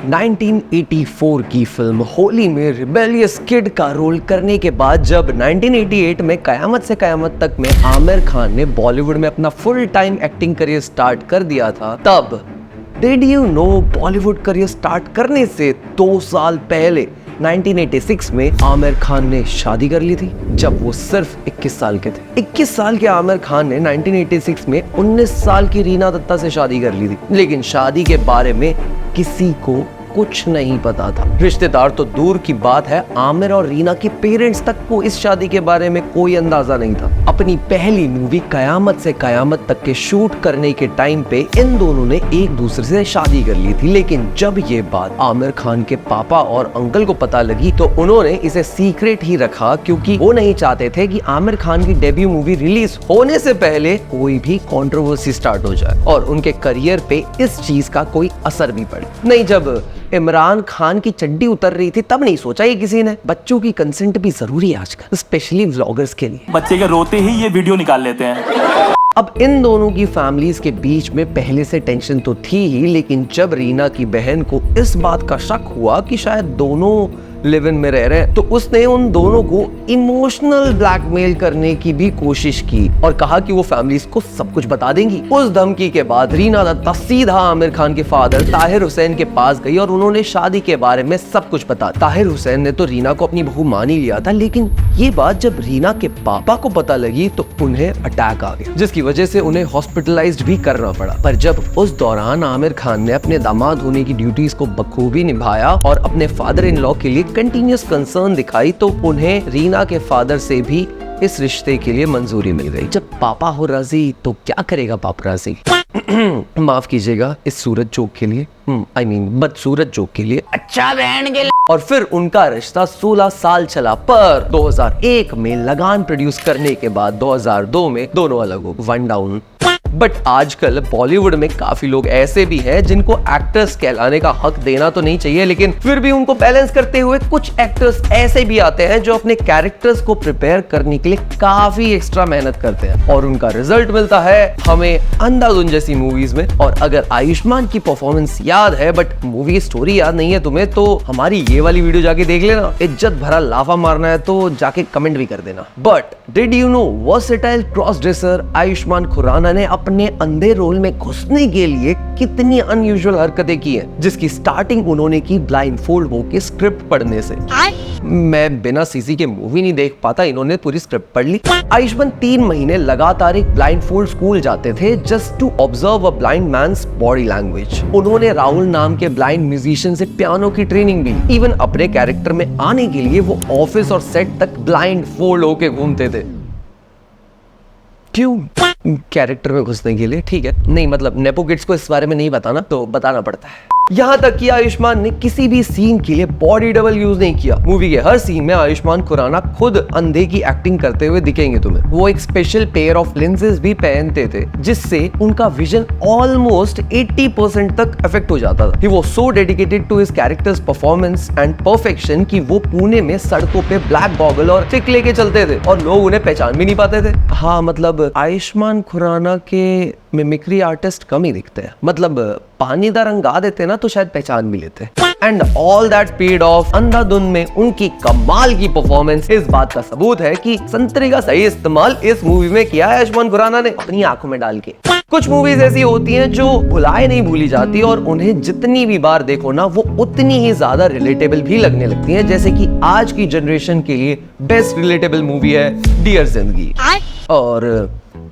1984 की फिल्म होली में rebellious kid का रोल करने के बाद जब 1988 में कयामत से कयामत तक में आमिर खान ने बॉलीवुड में अपना full time acting career start कर दिया था, तब did you no Bollywood career start करने से 2 साल पहले 1986 में आमिर खान ने शादी कर ली थी, जब वो सिर्फ 21 साल के थे। 21 साल के आमिर खान ने 1986 में 19 साल की रीना दत्ता से शादी कर ली थी, लेकिन शादी के बारे में किसी को कुछ नहीं पता था। रिश्तेदार तो दूर की बात है, आमिर और रीना के पेरेंट्स तक को इस शादी के बारे में कोई अंदाजा नहीं था। अपनी पहली मूवी कयामत से कयामत तक के शूट करने के टाइम पे इन दोनों ने एक दूसरे से शादी कर ली थी, लेकिन जब ये बात आमिर खान के पापा और अंकल को पता लगी तो उन्होंने इसे सीक्रेट ही रखा, क्योंकि वो नहीं चाहते थे कि आमिर खान की डेब्यू मूवी रिलीज होने से पहले कोई भी कंट्रोवर्सी स्टार्ट हो जाए और उनके करियर पे इस चीज का कोई असर भी पड़े। नहीं, जब इमरान खान की चड्डी उतर रही थी तब नहीं सोचा ये किसी ने। बच्चों की कंसेंट भी जरूरी है आजकल, स्पेशली व्लॉगर्स के लिए। बच्चे के रोते ही ये वीडियो निकाल लेते हैं। अब इन दोनों की फैमिलीज के बीच में पहले से टेंशन तो थी ही, लेकिन जब रीना की बहन को इस बात का शक हुआ कि शायद दोनों लिव इन में रह रहे हैं, तो उसने उन दोनों को इमोशनल ब्लैकमेल करने की भी कोशिश की और कहा कि वो फैमिलीज को सब कुछ बता देंगी। उस धमकी के बाद रीना दत्ता सीधा आमिर खान के फादर ताहिर हुसैन के पास गई और उन्होंने शादी के बारे में सब कुछ बता। ताहिर हुसैन ने तो रीना को अपनी बहू मान ही लिया था, लेकिन ये बात जब रीना के पापा को पता लगी तो उन्हें अटैक आ गया, जिसकी वजह से उन्हें हॉस्पिटलाइज्ड भी करना पड़ा। पर जब उस दौरान आमिर खान ने अपने दामाद होने की ड्यूटीज को बखूबी निभाया और अपने फादर इन लॉ के लिए कंटिन्यूअस कंसर्न दिखाई, तो उन्हें रीना के फादर से भी इस रिश्ते के लिए मंजूरी मिल गई। जब पापा हो राजी तो क्या करेगा पापराजी। माफ कीजिएगा इस सूरत जोक के लिए, आई मीन बदसूरत जोक के लिए। अच्छा बहन के और फिर उनका रिश्ता 16 साल चला, पर 2001 में लगान प्रोड्यूस करने के बाद 2002 में दोनों अलग हो, वन डाउन। बट आजकल बॉलीवुड में काफी लोग ऐसे भी हैं जिनको एक्टर्स कहलाने का हक देना तो नहीं चाहिए, लेकिन फिर भी उनको बैलेंस करते हुए कुछ एक्टर्स ऐसे भी आते हैं जो अपने कैरेक्टर्स को प्रिपेयर करने के लिए काफी एक्स्ट्रा मेहनत करते हैं और उनका रिजल्ट मिलता है हमें अंधाधुन जैसी मूवीज में। और अगर आयुष्मान की परफॉर्मेंस याद है बट मूवी स्टोरी याद नहीं है तुम्हें, तो हमारी ये वाली वीडियो जाके देख लेना। इज्जत भरा लाफा मारना है तो जाके कमेंट भी कर देना। But did you know versatile cross dresser Ayushmann Khurrana ने अपने अंधे रोल में घुसने के लिए कितनी अनयूजुअल हरकतें की हैं, जिसकी स्टार्टिंग उन्होंने की ब्लाइंड फोल्ड होकर स्क्रिप्ट पढ़ने से। मैं बिना सीसी के मूवी नहीं देख पाता, इन्होंने पूरी स्क्रिप्ट पढ़ ली। आयुष्मान 3 महीने लगातार एक ब्लाइंड फोल्ड स्कूल जाते थे just to observe a blind man's body language. उन्होंने राहुल नाम के ब्लाइंड म्यूजिशियन से पियानो की ट्रेनिंग भी। इवन अपने कैरेक्टर में आने के लिए वो ऑफिस और सेट तक ब्लाइंड फोल्ड होके घूमते थे। क्यों? कैरेक्टर में घुसने के लिए, ठीक है। नहीं मतलब नेपो किड्स को इस बारे में नहीं बताना, तो बताना पड़ता है। यहाँ तक कि आयुष्मान ने किसी भी सीन के लिए बॉडी डबल यूज नहीं किया। मूवी के हर सीन में आयुष्मान खुराना खुद अंधे की एक्टिंग करते हुए दिखेंगे तुम्हें। वो एक स्पेशल पेयर ऑफ लेंसेज भी पहनते थे जिससे उनका विजन ऑलमोस्ट 80% तक अफेक्ट हो जाता था। He was so dedicated to his character's performance and perfection कि वो पुणे में सड़कों पे ब्लैक गॉगल और स्टिक लेके चलते थे और लोग उन्हें पहचान भी नहीं पाते थे। हाँ मतलब आयुष्मान खुराना के मिमिक्री आर्टिस्ट कम ही दिखते हैं, मतलब पानी दा रंग गा देते ना तो शायद पहचान भी लेते। And all that paid off. Andhadhun में उनकी कमाल की परफॉर्मेंस इस बात का सबूत है कि संतरे का सही इस्तेमाल इस मूवी में किया है आयुष्मान खुराना ने अपनी आंखों में डाल के। कुछ मूवीज ऐसी होती हैं जो भुलाए नहीं भूली जाती और उन्हें जितनी भी बार देखो ना वो उतनी ही ज्यादा रिलेटेबल भी लगने लगती हैं, जैसे कि आज की जनरेशन के लिए बेस्ट रिलेटेबल मूवी है डियर जिंदगी। और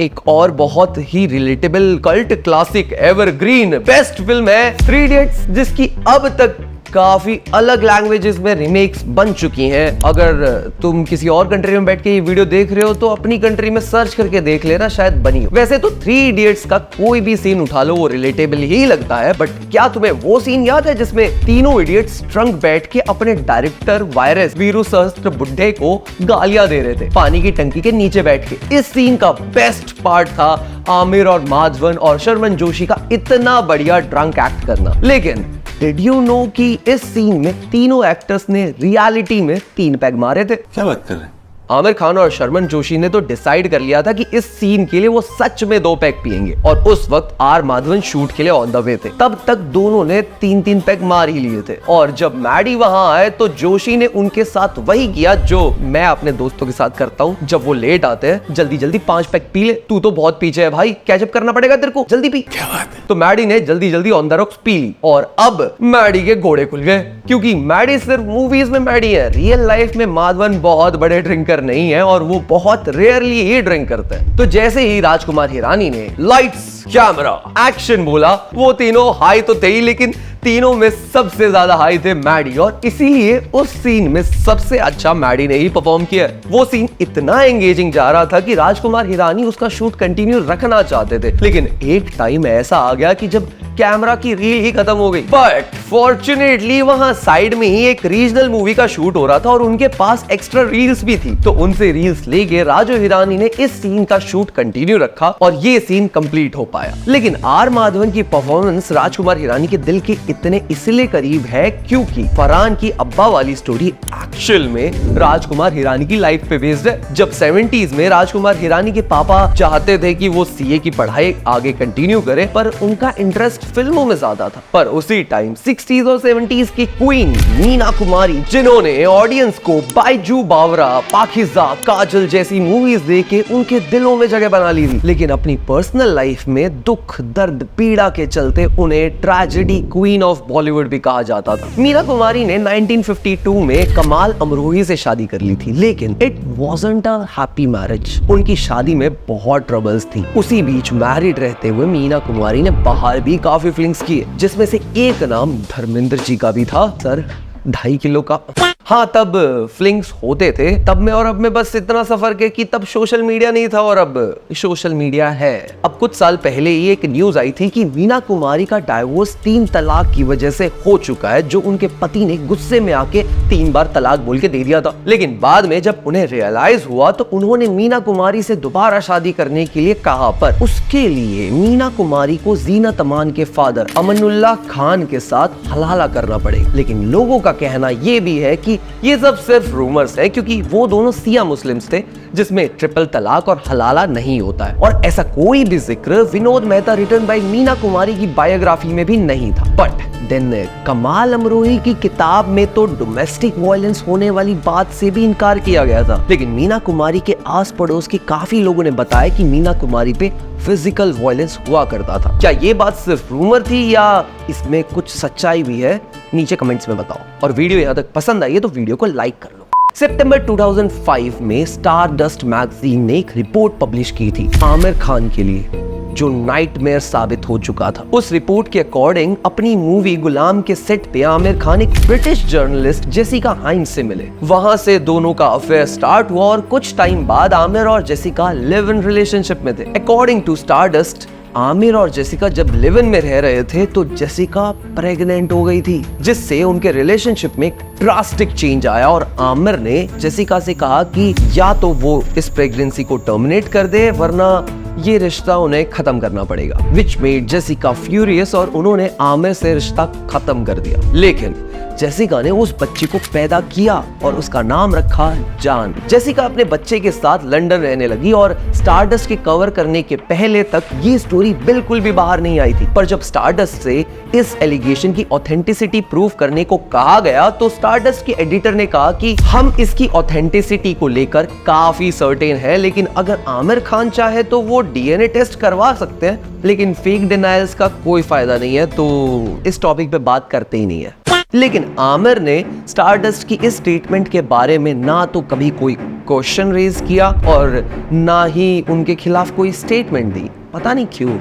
एक और बहुत ही relatable cult classic evergreen best film है 3 इडियट्स, जिसकी अब तक काफी अलग लैंग्वेजेस में रीमेक्स बन चुकी हैं। अगर तुम किसी और कंट्री में बैठ के ये वीडियो देख रहे हो तो अपनी कंट्री में सर्च करके देख लेना, शायद बनी हो। वैसे तो 3 इडियट्स का कोई भी सीन उठा लो वो रिलेटेबल ही लगता है, बट क्या तुम्हें वो सीन याद है जिसमें तीनों इडियट्स ट्रंक बैठ के अपने डायरेक्टर वायरस वीरू सहस्त्र बुड्ढे को गालियां दे रहे थे पानी की टंकी के नीचे बैठ के। इस सीन का बेस्ट पार्ट था आमिर और माधवन और शर्मन जोशी का इतना बढ़िया ड्रंक एक्ट करना। लेकिन डिड यू नो कि इस सीन में तीनों एक्टर्स ने रियलिटी में 3 पैग मारे थे? क्या बात कर रहे हैं? आमिर खान और शर्मन जोशी ने तो डिसाइड कर लिया था कि इस सीन के लिए वो सच में 2 पैक पिएंगे और उस वक्त आर माधवन शूट के लिए ऑन द वे थे। तब तक दोनों ने 3-3 पैक मार ही लिए थे और जब मैडी वहां आए तो जोशी ने उनके साथ वही किया जो मैं अपने दोस्तों के साथ करता हूँ। जब वो लेट आते हैं जल्दी जल्दी 5 पैक पी ले, तू तो बहुत पीछे है भाई, कैचअप करना पड़ेगा तेरे को, जल्दी पी। क्या बात है? तो मैडी ने जल्दी जल्दी ऑन द रॉक्स पी ली और अब मैडी के घोड़े खुल गए, क्योंकि मैडी सिर्फ मूवीज में मैडी है, रियल लाइफ में माधवन बहुत बड़े ड्रिंकर नहीं है और वो बहुत रेयरली ही ड्रिंक करते हैं। तो जैसे ही राजकुमार हिरानी ने लाइट्स कैमरा एक्शन बोला, वो तीनों हाई तो थे ही, लेकिन तीनों में सबसे ज्यादा हाई थे मैडी और इसीलिए उस सीन में सबसे अच्छा मैडी ने ही परफॉर्म किया। वो सीन इतना एंगेजिंग जा रहा था कि राजकुमार हिरानी उसका शूट कंटिन्यू रखना चाहते थे, लेकिन एक टाइम ऐसा आ गया कि जब कैमरा की रील ही खत्म हो गई। बट फॉर्चुनेटली वहां साइड में ही एक रीजनल मूवी का शूट हो रहा था और उनके पास एक्स्ट्रा रील्स भी थी, तो उनसे रील्स लेके राजू हिरानी ने इस सीन का शूट कंटिन्यू रखा और ये सीन कंप्लीट हो पाया। लेकिन आर माधवन की परफॉर्मेंस राजकुमार हिरानी के दिल के इतने इसलिए करीब है क्योंकि फरहान की अब्बा वाली स्टोरी एक्चुअल में राजकुमार हिरानी की लाइफ पे बेस्ड है। जब 70s में राजकुमार हिरानी के पापा चाहते थे कि वो सीए की पढ़ाई आगे कंटिन्यू करे, पर उनका इंटरेस्ट फिल्मों में ज्यादा था। पर उसी टाइम 60s और 70s की क्वीन मीना कुमारी, जिन्होंने ऑडियंस को बाइजू बावरा, पाकिजा, काजल जैसी मूवीज देके उनके दिलों में जगह बना ली थी, लेकिन अपनी पर्सनल लाइफ में दुख दर्द पीड़ा के चलते उन्हें ट्रेजेडी क्वीन ऑफ बॉलीवुड भी कहा जाता था। मीना कुमारी ने 1952 में कमाल अमरोही से शादी कर ली थी, लेकिन it wasn't a happy marriage. उनकी शादी में बहुत ट्रबल्स थी। उसी बीच मैरिड रहते हुए मीना कुमारी ने बाहर भी काफी फिल्म्स किए, जिसमें से एक नाम धर्मेंद्र जी का भी था, सर 2.5 किलो का। हाँ, तब फ्लिंग्स होते थे, तब में और अब में बस इतना सफर के कि तब सोशल मीडिया नहीं था और अब सोशल मीडिया है। अब कुछ साल पहले ही एक न्यूज आई थी कि मीना कुमारी का डाइवोर्स 3 तलाक की वजह से हो चुका है, जो उनके पति ने गुस्से में आके 3 बार तलाक बोल के दे दिया था। लेकिन बाद में जब उन्हें रियलाइज हुआ तो उन्होंने मीना कुमारी से दोबारा शादी करने के लिए कहा, पर उसके लिए मीना कुमारी को जीनत अमान के फादर अमनुल्लाह खान के साथ हलाला करना पड़ेगा। लेकिन लोगों का कहना यह भी है कि ये सब सिर्फ रूमर्स है, क्योंकि वो दोनों सिया मुस्लिम्स थे जिसमें ट्रिपल तलाक और हलाला नहीं होता है, और ऐसा कोई भी जिक्र विनोद मेहता रिटन बाय मीना कुमारी की बायोग्राफी में भी नहीं था। बट देन कमाल अमरोही की किताब में तो डोमेस्टिक वायलेंस होने वाली बात से भी इनकार किया गया था, लेकिन मीना कुमारी के आस पड़ोस के काफी लोगों ने बताया कि मीना कुमारी पे फिजिकल वायलेंस हुआ करता था। क्या ये बात सिर्फ रूमर थी या इसमें कुछ सच्चाई भी है? नीचे कमेंट्स में बताओ, और वीडियो यहाँ तक पसंद आई है तो वीडियो को लाइक कर लो। सितंबर 2005 में स्टारडस्ट मैगजीन ने एक रिपोर्ट पब्लिश की थी आमिर खान के लिए, जो नाइटमेयर साबित हो चुका था। उस रिपोर्ट के अकॉर्डिंग अपनी मूवी गुलाम के सेट पे आमिर खान एक ब्रिटिश जर्नलिस्ट जेसिका हाइंस से मिले। वहां से दोनों का अफेयर स्टार्ट हुआ और कुछ टाइम बाद आमिर और जेसिका लिव इन रिलेशनशिप में थे। अकॉर्डिंग टू स्टारडस्ट, आमिर और जेसिका जब लिव इन में रह रहे थे तो जेसिका प्रेग्नेंट हो गई थी, जिससे उनके रिलेशनशिप में एक ड्रास्टिक चेंज आया और आमिर ने जेसिका से कहा कि या तो वो इस प्रेगनेंसी को टर्मिनेट कर दे, वरना ये रिश्ता उन्हें खत्म करना पड़ेगा। विच मेड जेसिका फ्यूरियस और उन्होंने आमिर से रिश्ता खत्म कर दिया। लेकिन जेसिका ने उस बच्चे को पैदा किया और उसका नाम रखा जान। जेसिका अपने बच्चे के साथ लंदन रहने लगी और स्टारडस्ट के कवर करने के पहले तक ये स्टोरी बिल्कुल भी बाहर नहीं आई थी। पर जब स्टारडस्ट से इस एलिगेशन की ऑथेंटिसिटी प्रूव करने को कहा गया तो स्टारडस्ट के एडिटर ने कहा कि हम इसकी ऑथेंटिसिटी को लेकर काफी सर्टेन है, लेकिन अगर आमिर खान चाहे तो वो डीएनए टेस्ट करवा सकते हैं, लेकिन फेक डिनायल्स का कोई फायदा नहीं है, तो इस टॉपिक पे बात करते ही नहीं है। लेकिन आमिर ने स्टारडस्ट की इस स्टेटमेंट के बारे में ना तो कभी कोई क्वेश्चन रेज किया और ना ही उनके खिलाफ कोई स्टेटमेंट दी। पता नहीं क्यों,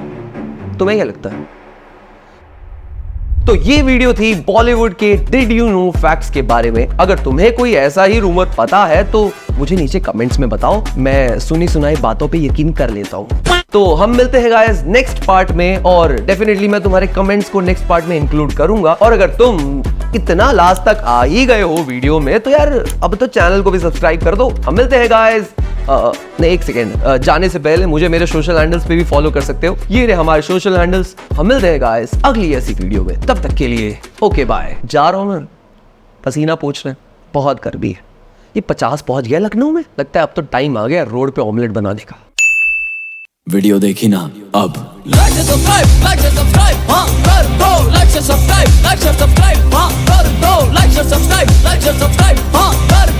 तुम्हें क्या लगता है? तो ये वीडियो थी बॉलीवुड के डिड यू नो फैक्ट्स के बारे में। अगर तुम्हें कोई ऐसा ही रूमर पता है तो मुझे नीचे कमेंट्स में बताओ, मैं सुनी सुनाई बातों पे यकीन कर लेता हूँ। तो हम मिलते हैं गाइस नेक्स्ट पार्ट में, और डेफिनेटली मैं तुम्हारे कमेंट्स को नेक्स्ट पार्ट में इंक्लूड करूंगा। और अगर तुम इतना लास्ट तक आ ही गए हो वीडियो में तो यार अब तो चैनल को भी सब्सक्राइब कर दो। हम मिलते हैं गाइस। नहीं, एक सेकेंड, जाने से पहले मुझे मेरे सोशल हैंडल्स पे भी फॉलो कर सकते हो। ये रहे हमारे सोशल हैंडल्स। हम मिलते हैं गाइस अगली ऐसी वीडियो में, तब तक के लिए ओके बाय। जा रहा हूं मैं, पसीना पोंछ रहे हैं, बहुत गर्मी है। ये 50 पहुंच गया लखनऊ में। लगता है अब तो टाइम आ गया रोड पे ऑमलेट बनाने का। वीडियो देखी ना अब like and subscribe, हाँ कर दो like and subscribe, हाँ